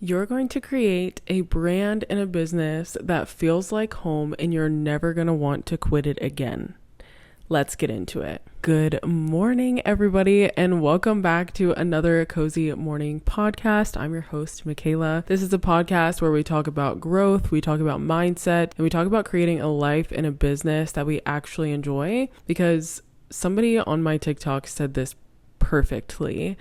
You're going to create a brand and a business that feels like home, and you're never going to want to quit it again. Let's get into it. Good morning, everybody, and welcome back to another Cozy Morning podcast. I'm your host, Michaela. This is a podcast where we talk about growth, we talk about mindset, and we talk about creating a life and a business that we actually enjoy. Because somebody on my TikTok said this perfectly,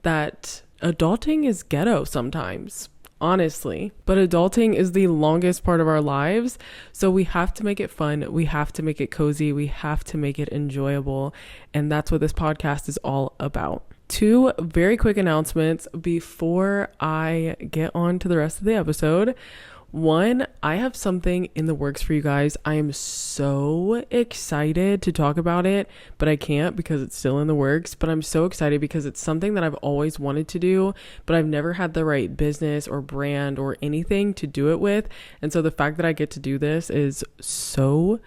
that adulting is ghetto sometimes. Honestly, but adulting is the longest part of our lives, so we have to make it fun, we have to make it cozy, we have to make it enjoyable, and that's what this podcast is all about. Two very quick announcements before I get on to the rest of the episode. One, I have something in the works for you guys. I am so excited to talk about it, but I can't because it's still in the works. But I'm so excited because it's something that I've always wanted to do, but I've never had the right business or brand or anything to do it with. And so the fact that I get to do this is so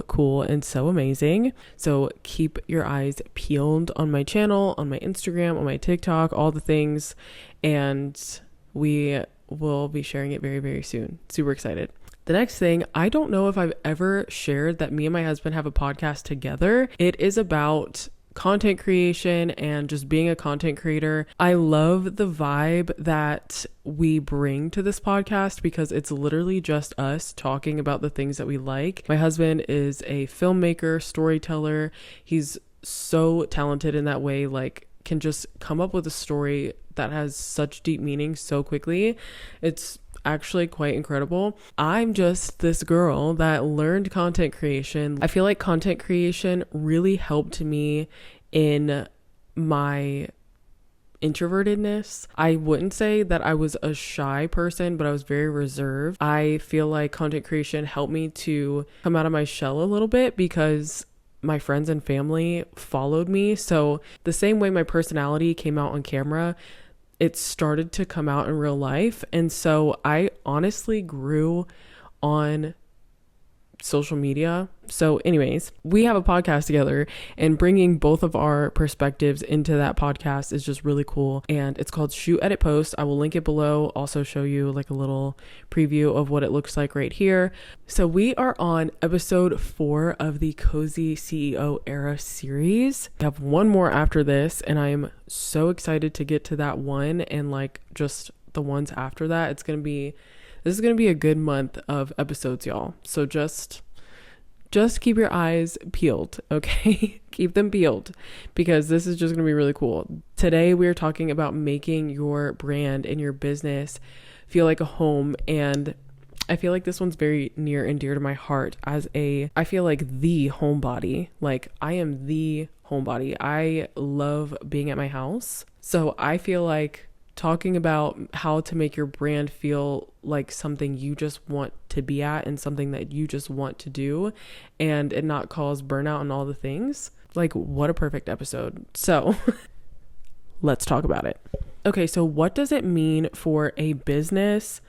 cool and so amazing. So keep your eyes peeled on my channel, on my Instagram, on my TikTok, all the things. And we'll be sharing it very, very soon. Super excited. The next thing, I don't know if I've ever shared that me and my husband have a podcast together. It is about content creation and just being a content creator. I love the vibe that we bring to this podcast because it's literally just us talking about the things that we like. My husband is a filmmaker, storyteller. He's so talented in that way, like can just come up with a story that has such deep meaning so quickly. It's actually quite incredible. I'm just this girl that learned content creation. I feel like content creation really helped me in my introvertedness. I wouldn't say that I was a shy person, but I was very reserved. I feel like content creation helped me to come out of my shell a little bit because my friends and family followed me. So the same way my personality came out on camera, it started to come out in real life. And so I honestly grew on social media. So anyways, we have a podcast together, and bringing both of our perspectives into that podcast is just really cool. And it's called Shoot Edit Post. I will link it below, also show you like a little preview of what it looks like right here. So we are on episode 4 of the Cozy CEO Era series. We have one more after this, and I'm so excited to get to that one and like just the ones after that. This is going to be a good month of episodes, y'all. So just keep your eyes peeled, okay? Keep them peeled because this is just going to be really cool. Today, we're talking about making your brand and your business feel like a home. And I feel like this one's very near and dear to my heart I feel like the homebody. Like I am the homebody. I love being at my house. So I feel like talking about how to make your brand feel like something you just want to be at and something that you just want to do and it not cause burnout and all the things. Like, what a perfect episode. So let's talk about it. Okay, so what does it mean for a business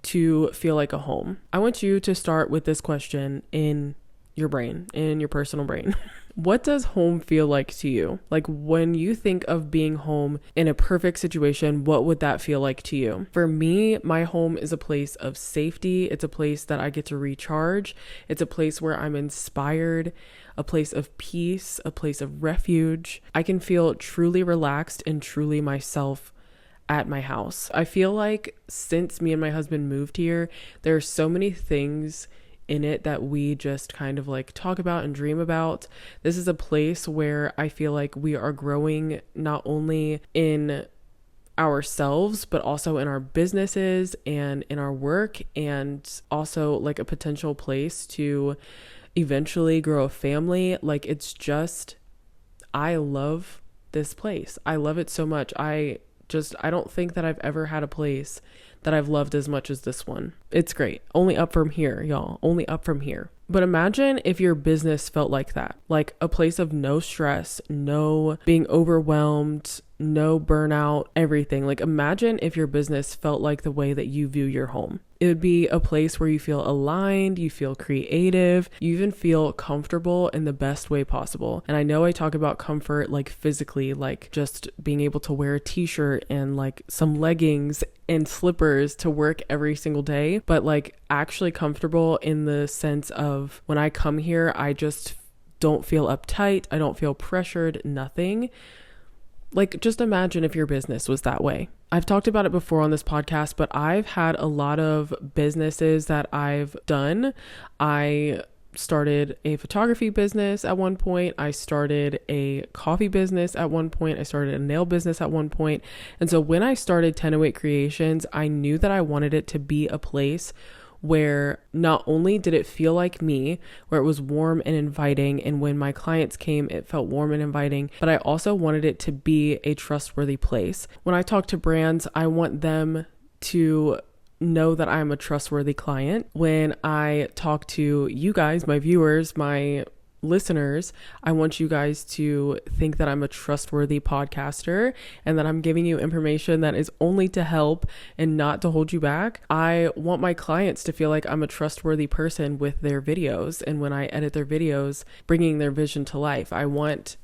to feel like a home? I want you to start with this question in your brain, in your personal brain. What does home feel like to you? Like when you think of being home in a perfect situation, what would that feel like to you? For me, my home is a place of safety. It's a place that I get to recharge. It's a place where I'm inspired, a place of peace, a place of refuge. I can feel truly relaxed and truly myself at my house. I feel like since me and my husband moved here, there are so many things in it that we just kind of like talk about and dream about. This is a place where I feel like we are growing not only in ourselves, but also in our businesses and in our work, and also like a potential place to eventually grow a family. Like it's just, I love this place. I love it so much. I don't think that I've ever had a place that I've loved as much as this one. It's great. Only up from here, y'all. Only up from here. But imagine if your business felt like that, like a place of no stress, no being overwhelmed, no burnout, everything. Like imagine if your business felt like the way that you view your home. It would be a place where you feel aligned, you feel creative, you even feel comfortable in the best way possible. And I know I talk about comfort like physically, like just being able to wear a t-shirt and like some leggings and slippers to work every single day, but like actually comfortable in the sense of when I come here, I just don't feel uptight, I don't feel pressured, nothing. Like, just imagine if your business was that way. I've talked about it before on this podcast, but I've had a lot of businesses that I've done. I started a photography business at one point. I started a coffee business at one point. I started a nail business at one point. And so when I started 1008 Creations, I knew that I wanted it to be a place where not only did it feel like me, where it was warm and inviting, and when my clients came, it felt warm and inviting, but I also wanted it to be a trustworthy place. When I talk to brands, I want them to know that I'm a trustworthy client. When I talk to you guys, my viewers, my listeners, I want you guys to think that I'm a trustworthy podcaster and that I'm giving you information that is only to help and not to hold you back. I want my clients to feel like I'm a trustworthy person with their videos, and when I edit their videos, bringing their vision to life. I want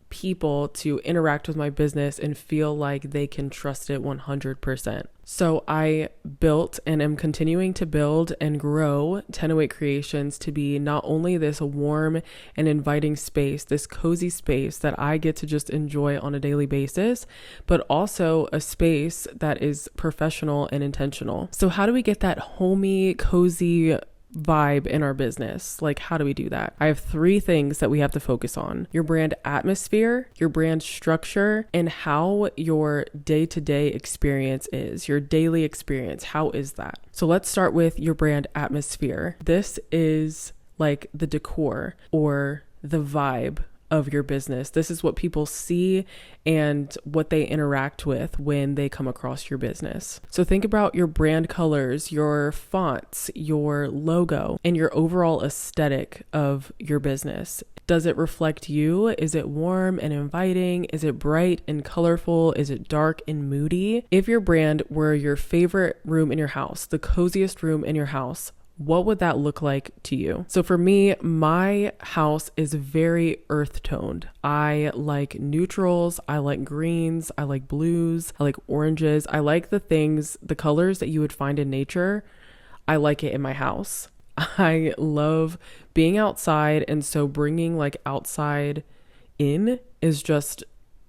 people to interact with my business and feel like they can trust it 100%. So I built and am continuing to build and grow 1008 Creations to be not only this warm and inviting space, this cozy space that I get to just enjoy on a daily basis, but also a space that is professional and intentional. So how do we get that homey, cozy vibe in our business? Like, how do we do that? I have 3 things that we have to focus on: your brand atmosphere, your brand structure, and how your day-to-day experience is, your daily experience. How is that? So let's start with your brand atmosphere. This is like the decor or the vibe of your business. This is what people see and what they interact with when they come across your business. So think about your brand colors, your fonts, your logo, and your overall aesthetic of your business. Does it reflect you? Is it warm and inviting? Is it bright and colorful? Is it dark and moody? If your brand were your favorite room in your house, the coziest room in your house, what would that look like to you? So for me, my house is very earth toned. I like neutrals. I like greens. I like blues. I like oranges. I like the colors that you would find in nature. I like it in my house. I love being outside. And so bringing like outside in is just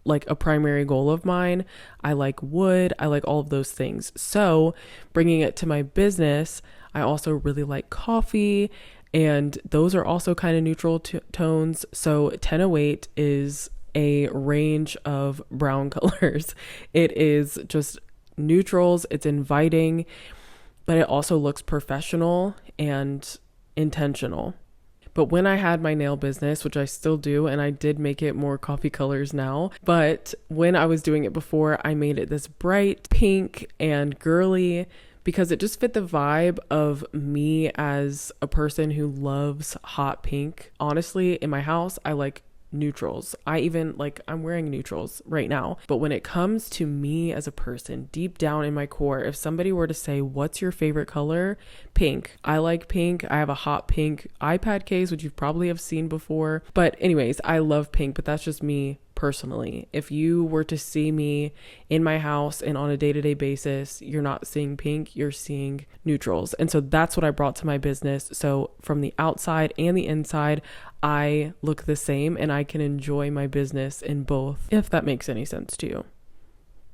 like a primary goal of mine. I like wood. I like all of those things. So bringing it to my business, I also really like coffee, and those are also kind of neutral tones. So 1008 is a range of brown colors. It is just neutrals. It's inviting, but it also looks professional and intentional. But when I had my nail business, which I still do, and I did make it more coffee colors now, but when I was doing it before, I made it this bright pink and girly because it just fit the vibe of me as a person who loves hot pink. Honestly, in my house, I like neutrals. I'm wearing neutrals right now. But when it comes to me as a person, deep down in my core, if somebody were to say, what's your favorite color? Pink. I like pink. I have a hot pink iPad case, which you probably have seen before. But anyways, I love pink, but that's just me personally. If you were to see me in my house and on a day-to-day basis, you're not seeing pink, you're seeing neutrals. And so that's what I brought to my business. So from the outside and the inside, I look the same and I can enjoy my business in both, if that makes any sense to you.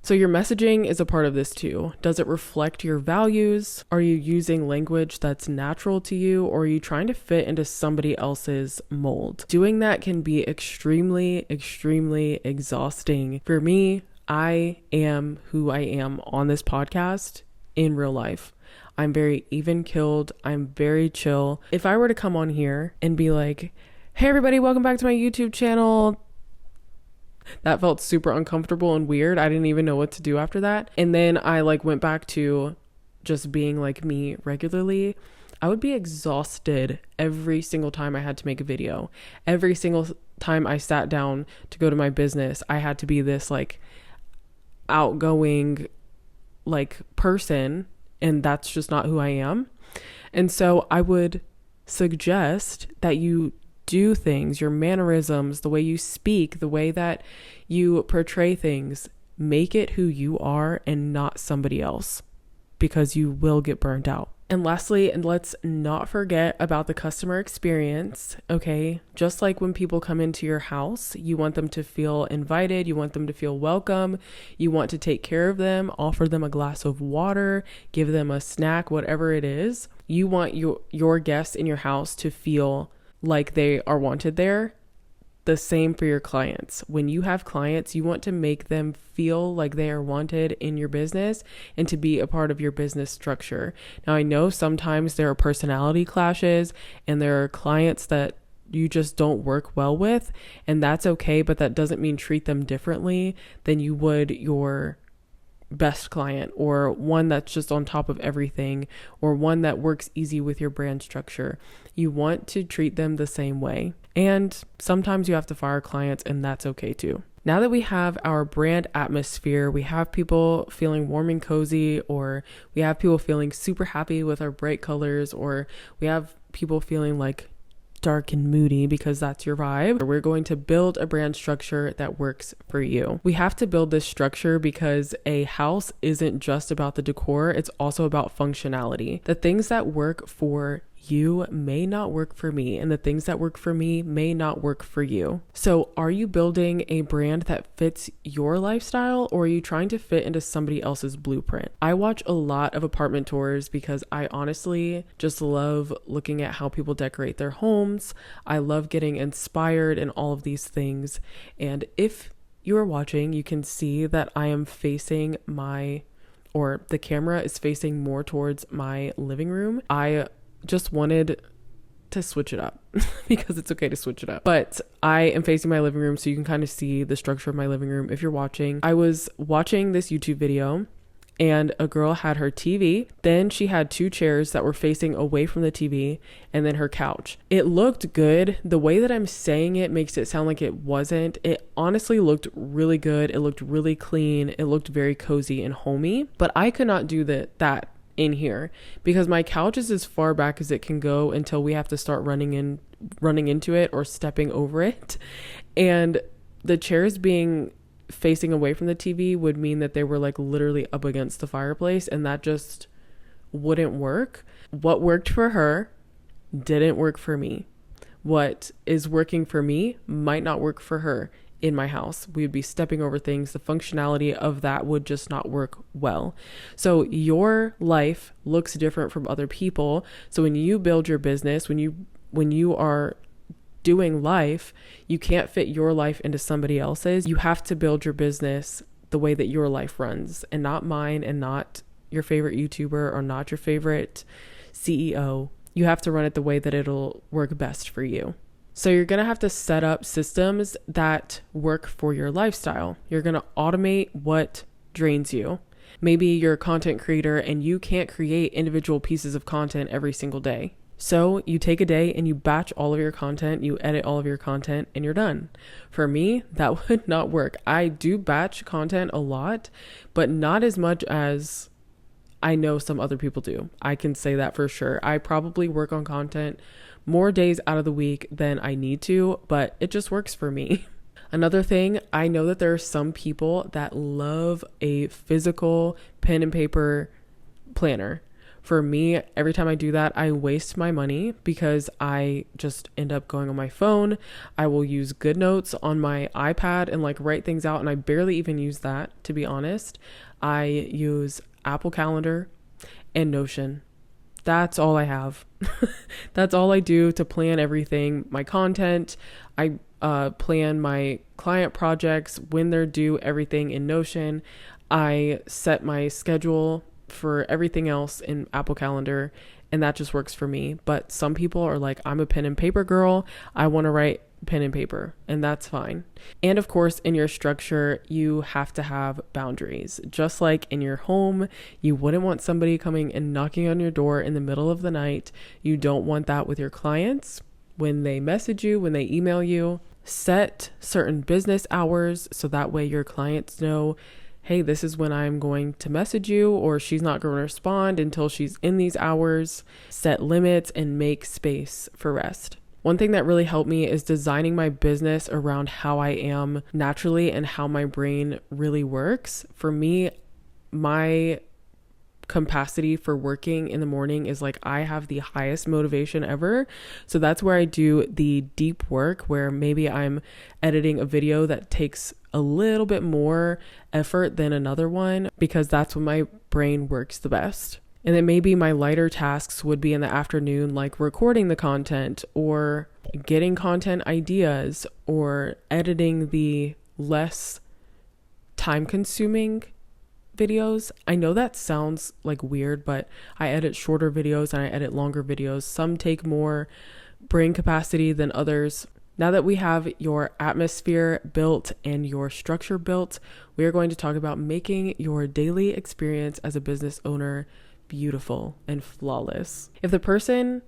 So your messaging is a part of this too. Does it reflect your values? Are you using language that's natural to you, or are you trying to fit into somebody else's mold? Doing that can be extremely, extremely exhausting. For me, I am who I am on this podcast in real life. I'm very even-keeled. I'm very chill. If I were to come on here and be like, hey everybody, welcome back to my YouTube channel, that felt super uncomfortable and weird. I didn't even know what to do after that. And then I went back to just being like me regularly. I would be exhausted every single time I had to make a video. Every single time I sat down to go to my business, I had to be this outgoing like person, and that's just not who I am. And so I would suggest that you do things, your mannerisms, the way you speak, the way that you portray things, make it who you are and not somebody else, because you will get burned out. And lastly, and let's not forget about the customer experience, okay? Just like when people come into your house, you want them to feel invited, you want them to feel welcome, you want to take care of them, offer them a glass of water, give them a snack, whatever it is. You want your guests in your house to feel like they are wanted there. The same for your clients. When you have clients, you want to make them feel like they are wanted in your business and to be a part of your business structure. Now, I know sometimes there are personality clashes and there are clients that you just don't work well with, and that's okay, but that doesn't mean treat them differently than you would your best client, or one that's just on top of everything, or one that works easy with your brand structure. You want to treat them the same way. And sometimes you have to fire clients, and that's okay too. Now that we have our brand atmosphere, we have people feeling warm and cozy, or we have people feeling super happy with our bright colors, or we have people feeling like dark and moody because that's your vibe. We're going to build a brand structure that works for you. We have to build this structure because a house isn't just about the decor, it's also about functionality. The things that work for you may not work for me, and the things that work for me may not work for you. So are you building a brand that fits your lifestyle, or are you trying to fit into somebody else's blueprint? I watch a lot of apartment tours because I honestly just love looking at how people decorate their homes. I love getting inspired in all of these things. And if you are watching, you can see that I am facing the camera is facing more towards my living room. I just wanted to switch it up because it's okay to switch it up. But I am facing my living room, so you can kind of see the structure of my living room if you're watching. I was watching this YouTube video and a girl had her TV. Then she had two chairs that were facing away from the TV, and then her couch. It looked good. The way that I'm saying it makes it sound like it wasn't. It honestly looked really good. It looked really clean. It looked very cozy and homey, but I could not do that in here because my couch is as far back as it can go until we have to start running into it or stepping over it. And the chairs being facing away from the TV would mean that they were like literally up against the fireplace, and that just wouldn't work. What worked for her didn't work for me. What is working for me might not work for her. In my house, we would be stepping over things. The functionality of that would just not work well. So your life looks different from other people. So when you build your business, when you are doing life, you can't fit your life into somebody else's. You have to build your business the way that your life runs, and not mine, and not your favorite YouTuber, or not your favorite CEO. You have to run it the way that it'll work best for you. So you're going to have to set up systems that work for your lifestyle. You're going to automate what drains you. Maybe you're a content creator and you can't create individual pieces of content every single day. So you take a day and you batch all of your content, you edit all of your content, and you're done. For me, that would not work. I do batch content a lot, but not as much as I know some other people do. I can say that for sure. I probably work on content more days out of the week than I need to, but it just works for me. Another thing, I know that there are some people that love a physical pen and paper planner. For me, every time I do that, I waste my money because I just end up going on my phone. I will use GoodNotes on my iPad and like write things out, and I barely even use that, to be honest. I use Apple Calendar and Notion. That's all I have. That's all I do to plan everything. My content, I plan my client projects, when they're due, everything in Notion. I set my schedule for everything else in Apple Calendar, and that just works for me. But some people are like, I'm a pen and paper girl. I want to write pen and paper, and that's fine. And of course, in your structure, you have to have boundaries. Just like in your home, you wouldn't want somebody coming and knocking on your door in the middle of the night. You don't want that with your clients. When they message you, when they email you, set certain business hours so that way your clients know hey, this is when I'm going to message you, or she's not going to respond until she's in these hours. Set limits and make space for rest. One thing that really helped me is designing my business around how I am naturally and how my brain really works. For me, my capacity for working in the morning is like I have the highest motivation ever. So that's where I do the deep work, where maybe I'm editing a video that takes a little bit more effort than another one, because that's when my brain works the best. And then maybe my lighter tasks would be in the afternoon, like recording the content or getting content ideas or editing the less time consuming videos. I know that sounds like weird, but I edit shorter videos and I edit longer videos. Some take more brain capacity than others. Now that we have your atmosphere built and your structure built, we are going to talk about making your daily experience as a business owner beautiful and flawless. If the person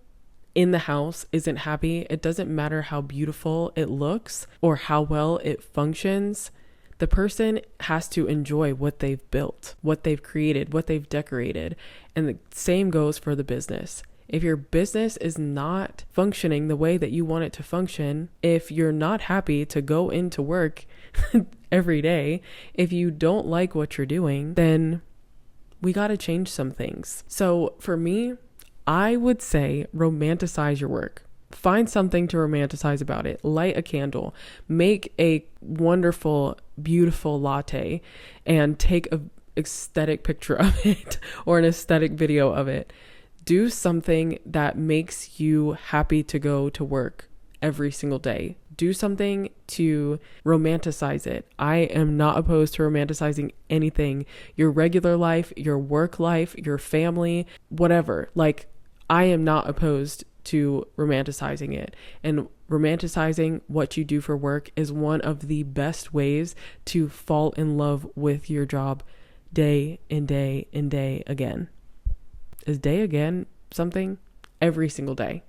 in the house isn't happy, it doesn't matter how beautiful it looks or how well it functions. The person has to enjoy what they've built, what they've created, what they've decorated. And the same goes for the business. If your business is not functioning the way that you want it to function, if you're not happy to go into work every day, if you don't like what you're doing, then we got to change some things. So for me, I would say romanticize your work. Find something to romanticize about it. Light a candle, make a wonderful, beautiful latte, and take an aesthetic picture of it or an aesthetic video of it. Do something that makes you happy to go to work every single day. Do something to romanticize it. I am not opposed to romanticizing anything. Your regular life, your work life, your family, whatever. Like, I am not opposed to romanticizing it. And romanticizing what you do for work is one of the best ways to fall in love with your job day and day and day again. Is day again something? Every single day.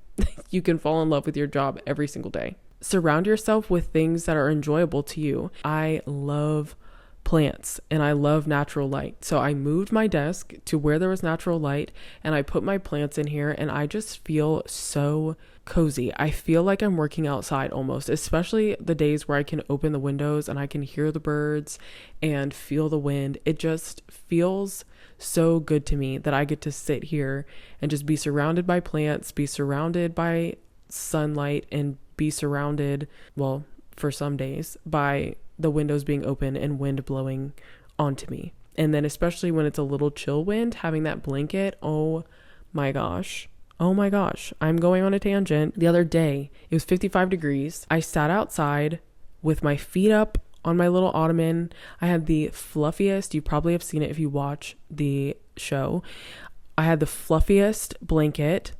You can fall in love with your job every single day. Surround yourself with things that are enjoyable to you. I love plants and I love natural light. So I moved my desk to where there was natural light and I put my plants in here, and I just feel so cozy. I feel like I'm working outside almost, especially the days where I can open the windows and I can hear the birds and feel the wind. It just feels so good to me that I get to sit here and just be surrounded by plants, be surrounded by sunlight, and be surrounded, well, for some days, by the windows being open and wind blowing onto me. And then especially when it's a little chill wind, having that blanket, oh my gosh. Oh my gosh. I'm going on a tangent. The other day, it was 55 degrees. I sat outside with my feet up on my little ottoman. I had the fluffiest, you probably have seen it if you watch the show. I had the fluffiest blanket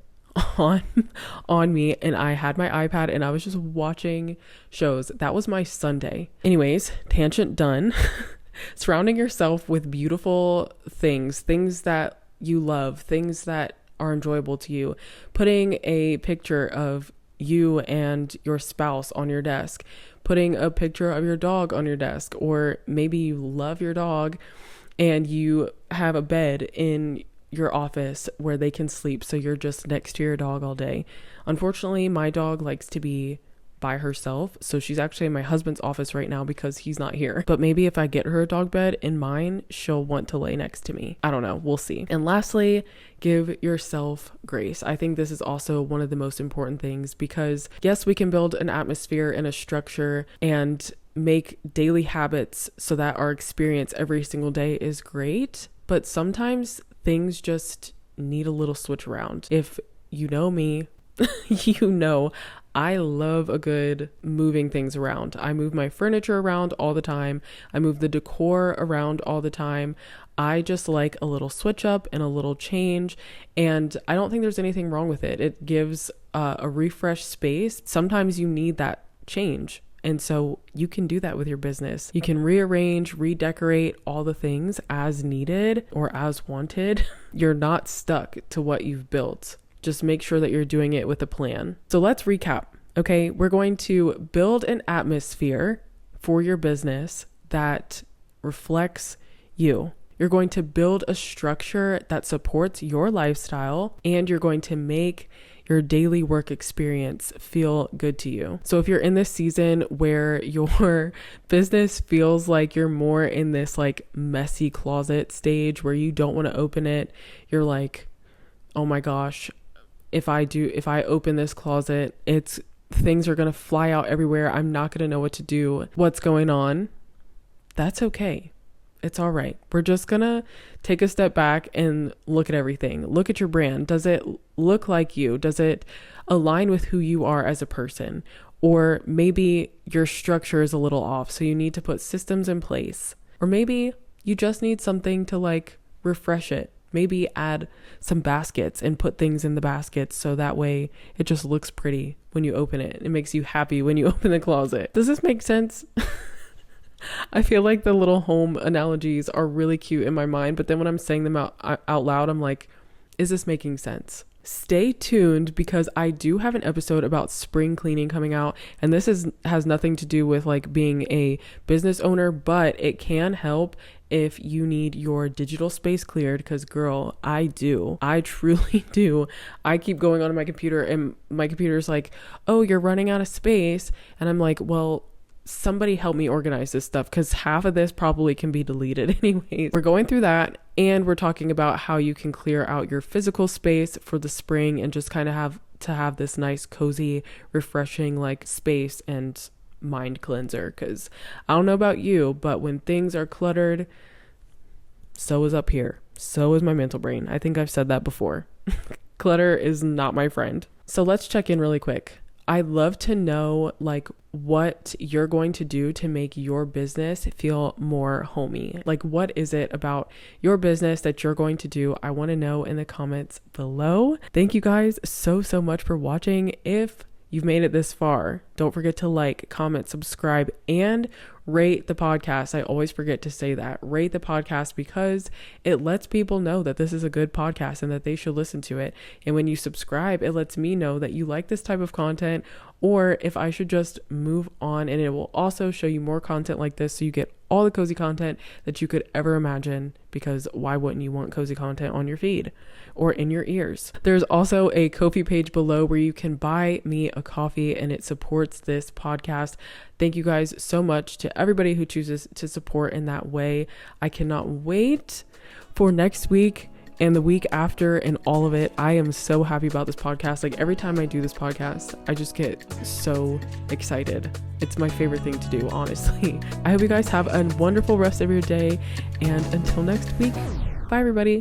on me, and I had my iPad and I was just watching shows. That was my Sunday. Anyways, tangent done. Surrounding yourself with beautiful things that you love, things that are enjoyable to you. Putting a picture of you and your spouse on your desk. Putting a picture of your dog on your desk, or maybe you love your dog and you have a bed in your office where they can sleep, so you're just next to your dog all day. Unfortunately, my dog likes to be by herself, so she's actually in my husband's office right now because he's not here. But maybe if I get her a dog bed in mine, she'll want to lay next to me. I don't know, we'll see. And lastly, give yourself grace. I think this is also one of the most important things, because yes, we can build an atmosphere and a structure and make daily habits so that our experience every single day is great, but sometimes things just need a little switch around. If you know me, you know I love a good moving things around. I move my furniture around all the time. I move the decor around all the time. I just like a little switch up and a little change, and I don't think there's anything wrong with it. It gives a refresh space. Sometimes you need that change. And so you can do that with your business. You can rearrange, redecorate all the things as needed or as wanted. You're not stuck to what you've built. Just make sure that you're doing it with a plan. So let's recap. Okay, we're going to build an atmosphere for your business that reflects you. You're going to build a structure that supports your lifestyle, and you're going to make your daily work experience feel good to you. So if you're in this season where your business feels like you're more in this like messy closet stage where you don't want to open it, you're like, oh my gosh, if I open this closet, things are going to fly out everywhere. I'm not going to know what to do. What's going on? That's okay. It's all right. We're just going to take a step back and look at everything. Look at your brand. Does it look like you? Does it align with who you are as a person? Or maybe your structure is a little off, so you need to put systems in place. Or maybe you just need something to like refresh it. Maybe add some baskets and put things in the baskets so that way it just looks pretty when you open it. It makes you happy when you open the closet. Does this make sense? I feel like the little home analogies are really cute in my mind, but then when I'm saying them out loud, I'm like, is this making sense? Stay tuned because I do have an episode about spring cleaning coming out, and this has nothing to do with like being a business owner, but it can help if you need your digital space cleared, because girl, I truly do. I keep going onto my computer and my computer's like, oh, you're running out of space. And I'm like, well, somebody help me organize this stuff because half of this probably can be deleted anyways. We're going through that, and we're talking about how you can clear out your physical space for the spring and just kind of have this nice, cozy, refreshing like space and mind cleanser. Because I don't know about you, but when things are cluttered, so is up here. So is my mental brain. I think I've said that before. Clutter is not my friend. So let's check in really quick. I'd love to know like what you're going to do to make your business feel more homey. Like, what is it about your business that you're going to do? I want to know in the comments below. Thank you guys so much for watching. If you've made it this far, don't forget to like, comment, subscribe, and rate the podcast. I always forget to say that. Rate the podcast because it lets people know that this is a good podcast and that they should listen to it. And when you subscribe, it lets me know that you like this type of content, or if I should just move on, and it will also show you more content like this so you get all the cozy content that you could ever imagine, because why wouldn't you want cozy content on your feed or in your ears? There's also a Ko-fi page below where you can buy me a coffee, and it supports this podcast. Thank you guys so much to everybody who chooses to support in that way. I cannot wait for next week and the week after and all of it. I am so happy about this podcast. Like, every time I do this podcast, I just get so excited. It's my favorite thing to do, honestly. I hope you guys have a wonderful rest of your day, and until next week, bye everybody.